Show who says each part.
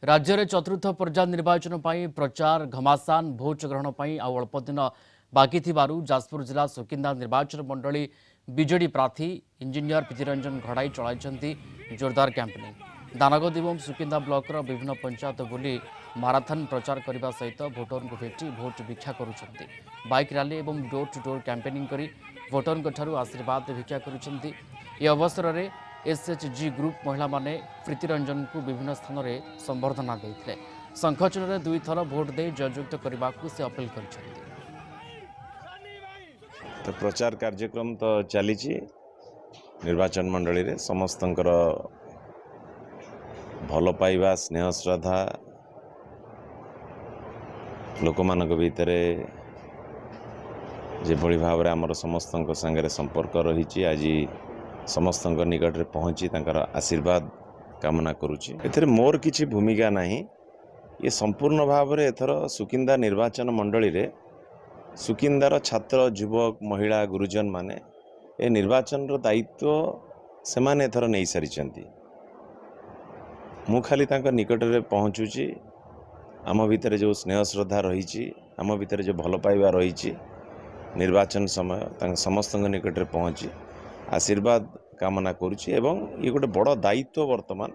Speaker 1: राज्य में चतुर्थ पर्याय निर्वाचन पर प्रचार घमासान भोट ग्रहण पर आउ अल्प दिन बाकी जाजपुर जिला सुकिंदा निर्वाचन मंडली बीजेडी प्रार्थी इंजीनियर प्रीतिरंजन घड़ाई चलाई जोरदार कैंपेनिंग दानगद और सुकिंदा ब्लॉकर विभिन्न पंचायत बुली माराथन प्रचार करने सहित भोटर को भेटी भोट भिक्षा करुँच बाइक रैली और डोर टू डोर कैंपेनिंग कर भोटर आशीर्वाद भिक्षा करुँच अवसर में एसएचजी ग्रुप महिला माने प्रीतिरंजन को विभिन्न स्थान में संबर्धना देते शंखचूड़ में 2 थर भोट दे जययुक्त करने को से अपील कर
Speaker 2: तो प्रचार कार्यक्रम तो चली निर्वाचन मंडली रे समस्तंकर भल पाइबा स्नेह श्रद्धा लोक मान भितर जो भाव में आमर समस्त संगे संपर्क रही आज समस्त निकट में पहुँची आशीर्वाद कामना करुँचे मोर किसी भूमिका नहीं ये संपूर्ण भाव में एथर सुकिंदा निर्वाचन मंडली रे सुकिंदार छात्र युवक महिला गुरुजन माने ए निर्वाचन रो दायित्व से माने एथर नहीं सारी मु खाली निकट में पहुँचुची आम भितर जो स्नेह श्रद्धा रही आम भितर जो भल पाइबा रही निर्वाचन समय समस्त निकट में पहुँची आशीर्वाद कामना करुच्ची एवं ये गोटे बड़ दायित्व वर्तमान